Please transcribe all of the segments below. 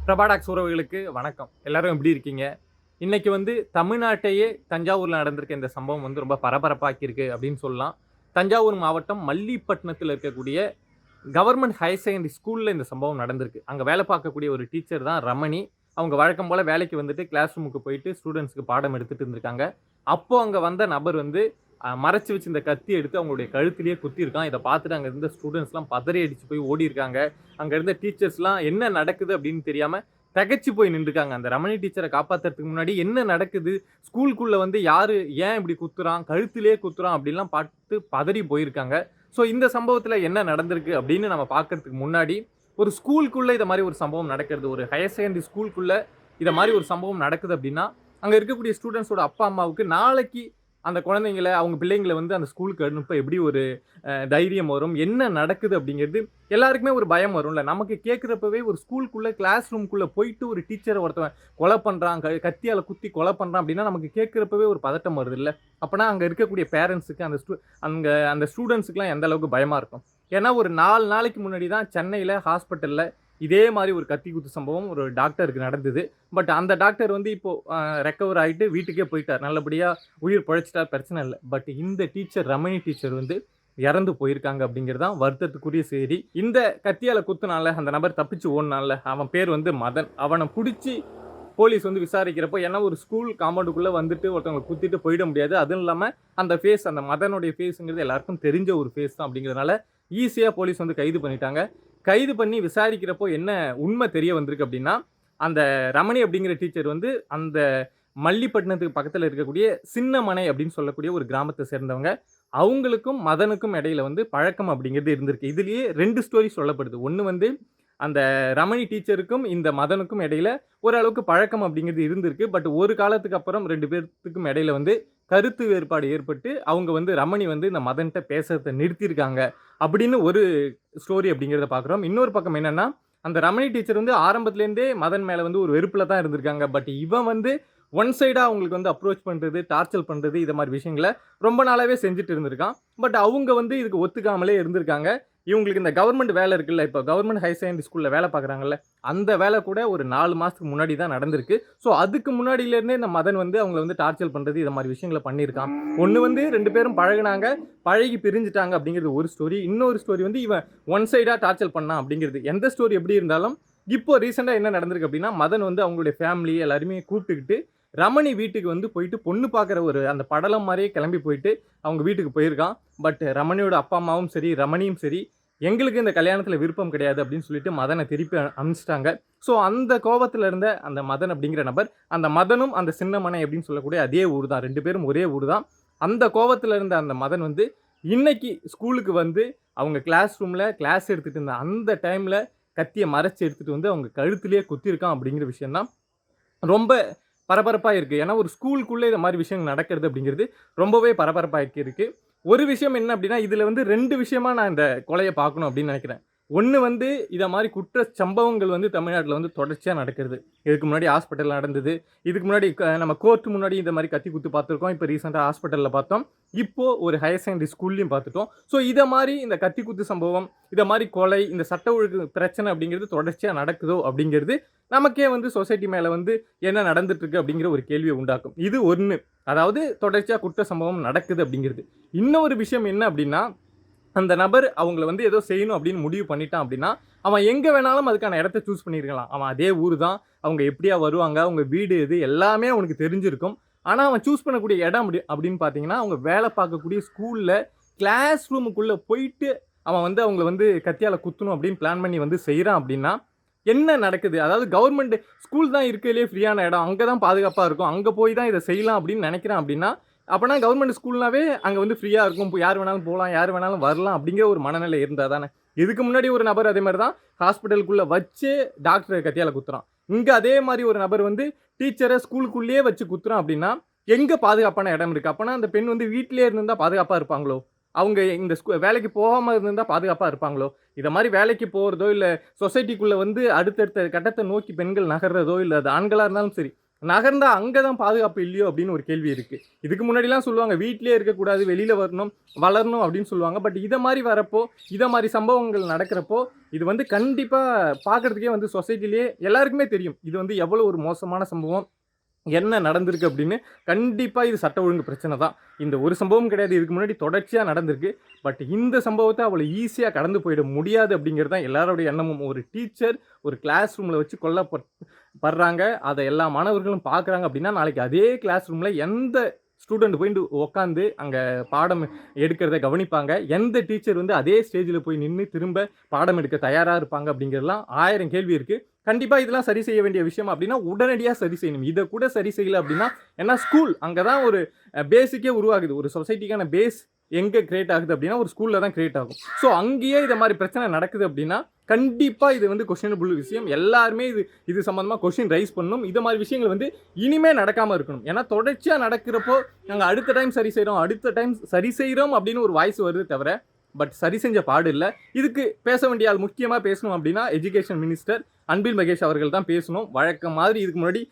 பிரபாடாக்ஸ் உறவுகளுக்கு வணக்கம். எல்லாரும் எப்படி இருக்கீங்க? இன்னைக்கு வந்து தமிழ்நாட்டையே தஞ்சாவூர்ல நடந்திருக்க இந்த சம்பவம் வந்து ரொம்ப பரபரப்பாக்கியிருக்கு அப்படின்னு சொல்லலாம். தஞ்சாவூர் மாவட்டம் மல்லிப்பட்டினத்தில இருக்கக்கூடிய கவர்ன்மெண்ட் ஹையர் செகண்டரி ஸ்கூல்ல இந்த சம்பவம் நடந்திருக்கு. அங்க வேலை பார்க்கக்கூடிய ஒரு டீச்சர் தான் ரமணி. அவங்க வழக்கம் போல வேலைக்கு வந்துட்டு கிளாஸ் ரூமுக்கு போயிட்டு ஸ்டூடண்ட்ஸ்க்கு பாடம் எடுத்துட்டு இருந்திருக்காங்க. அப்போ அங்க வந்த நபர் வந்து மறைச்சு வச்சிருந்த கத்தி எடுத்து அவங்களுடைய கழுத்திலேயே குத்தியிருக்கான். இத பார்த்துட்டு அங்க இருந்த ஸ்டூடண்ட்ஸ்லாம் பதறி அடிச்சு போய் ஓடியிருக்காங்க. அங்க இருந்த டீச்சர்ஸ்லாம் என்ன நடக்குது அப்படின்னு தெரியாம திகைச்சு போய் நின்றுருக்காங்க. அந்த ரமணி டீச்சர காப்பாத்துறதுக்கு முன்னாடி என்ன நடக்குது? ஸ்கூலுக்குள்ள வந்து யாரு ஏன் இப்படி குத்துறான்? கழுத்திலேயே குத்துறான் அப்படின்லாம் பார்த்து பதறி போயிருக்காங்க. ஸோ இந்த சம்பவத்துல என்ன நடந்திருக்கு அப்படின்னு நம்ம பார்க்கறதுக்கு முன்னாடி, ஒரு ஸ்கூலுக்குள்ள இத மாரி ஒரு சம்பவம் நடக்கிறது. ஒரு ஹையர் செகண்டரி ஸ்கூலுக்குள்ள இத மாரி ஒரு சம்பவம் நடக்குது அப்படின்னா, அங்க இருக்கக்கூடிய ஸ்டூடண்ட்ஸோட அப்பா, அம்மாவுக்கு நாளைக்கு அந்த குழந்தைங்கள, அவங்க பிள்ளைங்கள வந்து அந்த ஸ்கூலுக்கு அனுப்ப எப்படி ஒரு தைரியம் வரும்? என்ன நடக்குது அப்படிங்கிறது எல்லாருக்குமே ஒரு பயம் வரும்ல. நமக்கு கேட்கிறப்பவே ஒரு ஸ்கூலுக்குள்ள கிளாஸ் ரூம்க்குள்ள போயிட்டு ஒரு டீச்சர ஒருத்தவன் கொலை பண்றான், கத்தியால குத்தி கொலை பண்றான் அப்படின்னா, நமக்கு கேட்கிறப்பவே ஒரு பதட்டம் வருதுல்ல. அப்பனா அங்க இருக்கக்கூடிய பேரண்ட்ஸுக்கு அந்த ஸ்டூடண்ட்ஸுக்குலாம் எந்த அளவுக்கு பயமா இருக்கும்? ஏன்னா ஒரு 4 நாளைக்கு முன்னாடி தான் சென்னையில ஹாஸ்பிட்டல்ல இதே மாரி ஒரு கத்தி குத்து சம்பவம் ஒரு டாக்டருக்கு நடந்தது. பட் அந்த டாக்டர் வந்து இப்போ ரெக்கவர் ஆயிட்டு வீட்டுக்கே போயிட்டார். நல்லபடியா உயிர் பிழைச்சுட்டார், பிரச்சனை இல்ல. பட் இந்த டீச்சர் ரமணி டீச்சர் வந்து இறந்து போயிருக்காங்க அப்படிங்கிறது தான் வருத்தத்துக்குரிய செய்தி. இந்த கத்தியால குத்துனான்ல, அந்த நபர் தப்பிச்சு ஓடுனான்ல, அவன் பேர் வந்து மதன். அவன புடிச்சு போலீஸ் வந்து விசாரிக்கிறப்போ, ஏன்னா ஒரு ஸ்கூல் காம்பவுண்டுக்குள்ள வந்துட்டு ஒருத்தவங்கள குத்திட்டு போயிட முடியாது. அதுவும் இல்லாம அந்த ஃபேஸ், அந்த மதனுடைய ஃபேஸ்ங்கிறது எல்லாருக்கும் தெரிஞ்ச ஒரு ஃபேஸ் தான் அப்படிங்கிறதுனால, ஈஸியா போலீஸ் வந்து கைது பண்ணிட்டாங்க. கைது பண்ணி விசாரிக்கிறப்போ என்ன உண்மை தெரிய வந்திருக்கு அப்படின்னா, அந்த ரமணி அப்படிங்கிற டீச்சர் வந்து அந்த மல்லிப்பட்டினத்துக்கு பக்கத்துல இருக்கக்கூடிய சின்னமனை அப்படின்னு சொல்லக்கூடிய ஒரு கிராமத்த சேர்ந்தவங்க. அவங்களுக்கும் மதனுக்கும் இடையில வந்து பழக்கம் அப்படிங்கிறது இருந்திருக்கு. இதிலேயே 2 ஸ்டோரி சொல்லப்படுது. ஒண்ணு வந்து அந்த ரமணி டீச்சருக்கும் இந்த மதனுக்கும் இடையில ஓரளவுக்கு பழக்கம் அப்படிங்கிறது இருந்திருக்கு. பட் ஒரு காலத்துக்கு அப்புறம் 2 பேத்துக்கும் இடையில வந்து கருத்து வேறுபாடு ஏற்பட்டு, அவங்க வந்து ரமணி வந்து இந்த மதன்ட்ட பேசுறத நிறுத்தியிருக்காங்க. அப்படின்னு ஒரு ஸ்டோரி அப்படிங்கிறத பார்க்குறோம். இன்னொரு பக்கம் என்னன்னா, அந்த ரமணி டீச்சர் வந்து ஆரம்பத்துலேருந்தே மதன் மேல வந்து ஒரு வெறுப்புல தான் இருந்திருக்காங்க. பட் இவன் வந்து ஒன் சைடா அவங்களுக்கு வந்து அப்ரோச் பண்றது, டார்ச்சர் பண்றது, இத மாரி விஷயங்கள ரொம்ப நாளாவே செஞ்சுட்டு இருந்திருக்கான். பட் அவங்க வந்து இதுக்கு ஒத்துக்காமலே இருந்திருக்காங்க. இவங்களுக்கு இந்த கவர்ன்மெண்ட் வேலை இருக்குல்ல, இப்ப கவர்ன்மெண்ட் ஹையர் செகண்டரி ஸ்கூல்ல வேலை பார்க்குறாங்கல்ல, அந்த வேலை கூட ஒரு 4 மாசத்துக்கு முன்னாடி தான் நடந்திருக்கு. ஸோ அதுக்கு முன்னாடியிலேருந்தே இந்த மதன் வந்து அவங்கள வந்து டார்ச்சர் பண்றது, இத மாரி விஷயங்கள பண்ணியிருக்கான். ஒண்ணு வந்து 2 பேரும் பழகுனாங்க, பழகி பிரிஞ்சுட்டாங்க அப்படிங்கிறது ஒரு ஸ்டோரி. இன்னொரு ஸ்டோரி வந்து இவன் ஒன் சைடா டார்ச்சர் பண்ணான் அப்படிங்கிறது. எந்த ஸ்டோரி எப்படி இருந்தாலும், இப்போ ரீசென்ட்டா என்ன நடந்திருக்கு அப்படின்னா, மதன் வந்து அவங்களுடைய ஃபேமிலி எல்லாரையுமே கூப்பிட்டுக்கிட்டு, ரமணி வீட்டுக்கு வந்து போயிட்டு பொண்ணு பார்க்குற ஒரு அந்த படலம் மாரியே கிளம்பி போயிட்டு, அவங்க வீட்டுக்கு போயிருக்கான். பட் ரமணியோட அப்பா, அம்மாவும் சரி, ரமணியும் சரி, எங்களுக்கு இந்த கல்யாணத்தில விருப்பம் கிடையாது அப்படின்னு சொல்லிட்டு மதன திருப்பி அனுப்பிச்சுட்டாங்க. ஸோ அந்த கோவத்தில இருந்த அந்த மதன் அப்படிங்கிற நபர், அந்த மதனும் அந்த சின்னமனை அப்படின்னு சொல்லக்கூடிய அதே ஊர் தான். 2 பேரும் ஒரே ஊர் தான். அந்த கோவத்தில இருந்த அந்த மதன் வந்து, இன்னைக்கு ஸ்கூலுக்கு வந்து அவங்க கிளாஸ் ரூம்ல கிளாஸ் எடுத்துட்டு இருந்த அந்த டைம்ல கத்திய மறைச்சு எடுத்துட்டு வந்து அவங்க கழுத்திலேயே குத்தியிருக்கான் அப்படிங்கிற விஷயம் தான் ரொம்ப பரபரப்பா இருக்கு. ஏன்னா, ஒரு ஸ்கூலுக்குள்ள இந்த மாரி விஷயங்கள் நடக்கிறது அப்படிங்கிறது ரொம்பவே பரபரப்பாக்கி இருக்கு. ஒரு விஷயம் என்ன அப்படின்னா, இதுல வந்து 2 விஷயமா நான் இந்த கொலைய பார்க்கணும் அப்படின்னு நெனைக்கிறேன். ஒண்ணு வந்து இத மாரி குற்ற சம்பவங்கள் வந்து தமிழ்நாட்டுல வந்து தொடர்ச்சியா நடக்கிறது. இதுக்கு முன்னாடி ஹாஸ்பிட்டல்ல நடந்தது. இதுக்கு முன்னாடி நம்ம கோர்ட் முன்னாடி இந்த மாரி கத்தி குத்து பார்த்துருக்கோம். இப்ப ரீசென்ட்டா ஹாஸ்பிட்டல்ல பார்த்தோம். இப்போ ஒரு ஹையர் செகண்டரி ஸ்கூல்லயும் பார்த்துட்டோம். ஸோ இத மாரி இந்த கத்தி குத்து சம்பவம், இத மாரி கொலை, இந்த சட்ட ஒழுங்கு பிரச்சனை அப்படிங்கிறது தொடர்ச்சியா நடக்குதோ அப்படிங்கிறது நமக்கே வந்து சொசைட்டி மேல வந்து என்ன நடந்துட்டு இருக்கு அப்படிங்கிற ஒரு கேள்விய உண்டாக்கும். இது 1. அதாவது தொடர்ச்சியா குற்ற சம்பவம் நடக்குது அப்படிங்கிறது. இன்னொரு விஷயம் என்ன அப்படின்னா, அந்த நபர் அவங்கள வந்து ஏதோ செய்யணும் அப்படின்னு முடிவு பண்ணிட்டான் அப்படின்னா, அவன் எங்க வேணாலும் அதுக்கான இடத்த சூஸ் பண்ணியிருக்கலாம். அவன் அதே ஊர் தான். அவங்க எப்படியா வருவாங்க, அவங்க வீடு எது எல்லாமே அவனுக்கு தெரிஞ்சிருக்கும். ஆனா, அவன் சூஸ் பண்ணக்கூடிய இடம் அப்படின்னு பார்த்தீங்கன்னா, அவங்க வேலை பார்க்கக்கூடிய ஸ்கூல்ல கிளாஸ் ரூமுக்குள்ள போயிட்டு அவன் வந்து அவங்கள வந்து கத்தியால குத்தணும் அப்படின்னு பிளான் பண்ணி வந்து செய்றான் அப்படின்னா, என்ன நடக்குது? அதாவது கவர்மெண்ட் ஸ்கூல் தான் இருக்கிறதுலயே ஃப்ரீயான இடம். அங்க தான் பாதுகாப்பா இருக்கும். அங்க போய் தான் இத செய்யலாம் அப்படின்னு நினைக்கிறான் அப்படின்னா, அப்பன்னா கவர்மெண்ட் ஸ்கூல்னாவே அங்க வந்து ஃப்ரீயா இருக்கும். யார் வேணாலும் போலாம், யார் வேணாலும் வரலாம் அப்படிங்கிற ஒரு மனநிலை இருந்தா தானே. இதுக்கு முன்னாடி ஒரு நபர் அதே மாரி தான் ஹாஸ்பிட்டலுக்குள்ள வச்சே டாக்டர கத்தியால குத்துறான். இங்க அதே மாரி ஒரு நபர் வந்து டீச்சர ஸ்கூலுக்குள்ளேயே வச்சு குத்துறான் அப்படின்னா, எங்க பாதுகாப்பான இடம் இருக்கு? அப்பன்னா அந்த பெண் வந்து வீட்டிலேயே இருந்திருந்தா பாதுகாப்பா இருப்பாங்களோ? அவங்க இந்த வேலைக்கு போகாம இருந்திருந்தா பாதுகாப்பா இருப்பாங்களோ? இத மாரி வேலைக்கு போறதோ, இல்ல சொசைட்டிக்குள்ள வந்து அடுத்தடுத்த கட்டத்த நோக்கி பெண்கள் நகர்றதோ, இல்ல அது ஆண்களா இருந்தாலும் சரி, நகர்ந்தா அங்கே தான் பாதுகாப்பு இல்லையோ அப்படின்னு ஒரு கேள்வி இருக்குது. இதுக்கு முன்னாடிலாம் சொல்லுவாங்க வீட்டிலே இருக்கக்கூடாது, வெளியில் வரணும், வளரணும் அப்படின்னு சொல்லுவாங்க. பட் இதை மாதிரி வரப்போ, இதை மாதிரி சம்பவங்கள் நடக்கிறப்போ இது வந்து கண்டிப்பாக பார்க்குறதுக்கே வந்து சொசைட்டிலேயே எல்லாருக்குமே தெரியும் இது வந்து எவ்வளோ ஒரு மோசமான சம்பவம், என்ன நடந்திருக்கு அப்படின்னு. கண்டிப்பாக இது சட்ட ஒழுங்கு பிரச்சனை தான். இந்த ஒரு சம்பவம் கிடையாது, இதுக்கு முன்னாடி தொடர்ச்சியாக நடந்திருக்கு. பட் இந்த சம்பவத்தை அவ்வளோ ஈஸியாக கடந்து போயிட முடியாது அப்படிங்கிறது தான் எல்லாருடைய எண்ணமும். ஒரு டீச்சர் ஒரு கிளாஸ் ரூமில் வச்சு கொல்லப்படுறாங்க, அதை எல்லா மாணவர்களும் பார்க்குறாங்க அப்படின்னா, நாளைக்கு அதே கிளாஸ் ரூமில் எந்த ஸ்டூடெண்ட் போயிட்டு உட்காந்து அங்கே பாடம் எடுக்கிறத கவனிப்பாங்க, எந்த டீச்சர் வந்து அதே ஸ்டேஜில் போய் நின்று திரும்ப பாடம் எடுக்க தயாராக இருப்பாங்க அப்படிங்கிறதுலாம் 1000 கேள்வி இருக்குது. கண்டிப்பாக இதெல்லாம் சரி செய்ய வேண்டிய விஷயம் அப்படின்னா உடனடியாக சரி செய்யணும். இதை கூட சரி செய்யலை அப்படின்னா, ஏன்னா ஸ்கூல் அங்கே தான் ஒரு பேசிக்கே உருவாகுது. ஒரு சொசைட்டிக்கான பேஸ் எங்கே கிரியேட் ஆகுது அப்படின்னா ஒரு ஸ்கூலில் தான் கிரியேட் ஆகும். ஸோ அங்கேயே இதை மாதிரி பிரச்சனை நடக்குது அப்படின்னா கண்டிப்பாக இது வந்து கொஸ்டினபிள் விஷயம். எல்லாருமே இது சம்மந்தமாக கொஸ்டின் ரைஸ் பண்ணணும். இது மாதிரி விஷயங்கள் வந்து இனிமேல் நடக்காமல் இருக்கணும். ஏன்னா தொடர்ச்சியாக நடக்கிறப்போ நாங்கள் அடுத்த டைம் சரி செய்கிறோம் அப்படின்னு ஒரு வாய்ஸ் வருது தவிர, பட் சரி செஞ்ச பாடு இல்லை. இதுக்கு பேச வேண்டிய ஆள் முக்கியமாக பேசணும் அப்படின்னா எஜுகேஷன் மினிஸ்டர் அன்பில் மகேஷ் அவர்கள் தான் பேசணும். வழக்கம் மாதிரி இதுக்கு முன்னாடி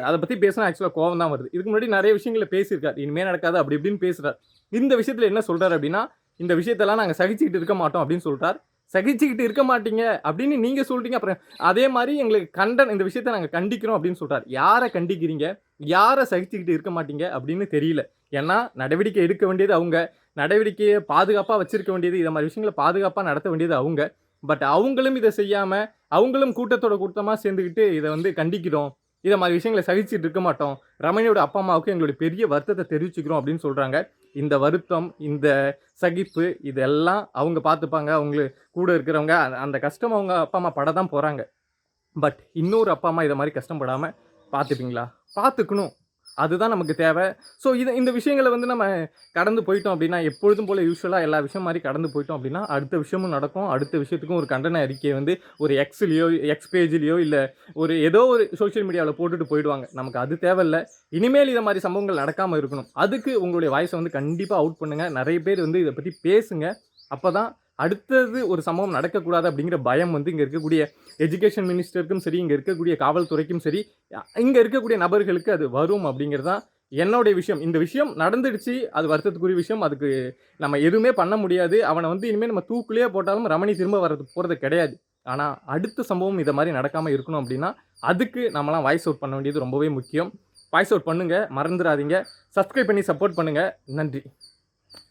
அதை பற்றி பேசினா ஆக்சுவலாக கோவம் தான் வருது. இதுக்கு முன்னாடி நிறைய விஷயங்களை பேசியிருக்காரு, இனிமேல் நடக்காது அப்படி இப்படின்னு பேசுகிறார். இந்த விஷயத்தில் என்ன சொல்கிறார் அப்படின்னா, இந்த விஷயத்தெல்லாம் நாங்கள் சகிச்சுக்கிட்டு இருக்க மாட்டோம் அப்படின்னு சொல்கிறார். சகிச்சுக்கிட்டு இருக்க மாட்டீங்க அப்படின்னு நீங்கள் சொல்லிட்டீங்க, அப்புறம் அதே மாதிரி எங்களுக்கு இந்த விஷயத்தை நாங்கள் கண்டிக்கிறோம் அப்படின்னு சொல்கிறார். யாரை கண்டிக்கிறீங்க, யாரை சகிச்சுக்கிட்டு இருக்க மாட்டீங்க அப்படின்னு தெரியல. ஏன்னா நடவடிக்கை எடுக்க வேண்டியது அவங்க, நடவடிக்கையை பாதுகாப்பாக வச்சிருக்க வேண்டியது, இதை மாதிரி விஷயங்களை பாதுகாப்பாக நடத்த வேண்டியது அவங்க. பட் அவங்களும் இதை செய்யாமல் அவங்களும் கூட்டமாக சேர்ந்துக்கிட்டு இதை வந்து கண்டிக்கிறோம், இதை மாதிரி விஷயங்களை சகிச்சுட்டு இருக்க மாட்டோம், ரமணியோட அப்பா அம்மாவுக்கு எங்களுடைய பெரிய வருத்தத்தை தெரிவிச்சுக்கிறோம் அப்படின்னு சொல்கிறாங்க. இந்த வருத்தம், இந்த சகிப்பு இதெல்லாம் அவங்க பார்த்துப்பாங்க. அவங்களுக்கு கூட இருக்கிறவங்க அந்த கஷ்டம் அவங்க அப்பா அம்மா பட தான் போகிறாங்க. பட் இன்னொரு அப்பா அம்மா இதை மாதிரி கஷ்டப்படாமல் பார்த்துப்பீங்களா? பார்த்துக்கணும், அதுதான் நமக்கு தேவை. ஸோ இந்த விஷயங்களை வந்து நம்ம கடந்து போயிட்டோம் அப்படின்னா, எப்பொழுதும் போல் யூஸ்வலாக எல்லா விஷயம் மாதிரி கடந்து போயிட்டோம் அப்படின்னா அடுத்த விஷயமும் நடக்கும். அடுத்த விஷயத்துக்கும் ஒரு கண்டன அறிக்கையை வந்து ஒரு எக்ஸ் பேஜ்லேயோ இல்லை ஏதோ ஒரு சோஷியல் மீடியாவில் போட்டுட்டு போயிடுவாங்க. நமக்கு அது தேவையில்லை. இனிமேல் இதை மாதிரி சம்பவங்கள் நடக்காமல் இருக்கணும். அதுக்கு உங்களுடைய வாய்ஸை வந்து கண்டிப்பாக அவுட் பண்ணுங்கள். நிறைய பேர் வந்து இதை பற்றி பேசுங்க. அப்போ தான் அடுத்தது ஒரு சம்பவம் நடக்கக்கூடாது அப்படிங்கிற பயம் வந்து இங்கே இருக்கக்கூடிய எஜுகேஷன் மினிஸ்டருக்கும் சரி, இங்கே இருக்கக்கூடிய காவல்துறைக்கும் சரி, இங்கே இருக்கக்கூடிய நபர்களுக்கு அது வரும் அப்படிங்கிறது தான் என்னுடைய விஷயம். இந்த விஷயம் நடந்துடுச்சு, அது வருத்தத்துக்குரிய விஷயம். அதுக்கு நம்ம எதுவுமே பண்ண முடியாது. அவனை வந்து இனிமேல் நம்ம தூக்குலேயே போட்டாலும் ரமணி திரும்ப போகிறது கிடையாது. ஆனால் அடுத்த சம்பவம் இதை மாதிரி நடக்காமல் இருக்கணும் அப்படின்னா அதுக்கு நம்மலாம் வாய்ஸ் அவுட் பண்ண வேண்டியது ரொம்பவே முக்கியம். வாய்ஸ் அவுட் பண்ணுங்கள், மறந்துடாதீங்க. சப்ஸ்கிரைப் பண்ணி சப்போர்ட் பண்ணுங்கள். நன்றி.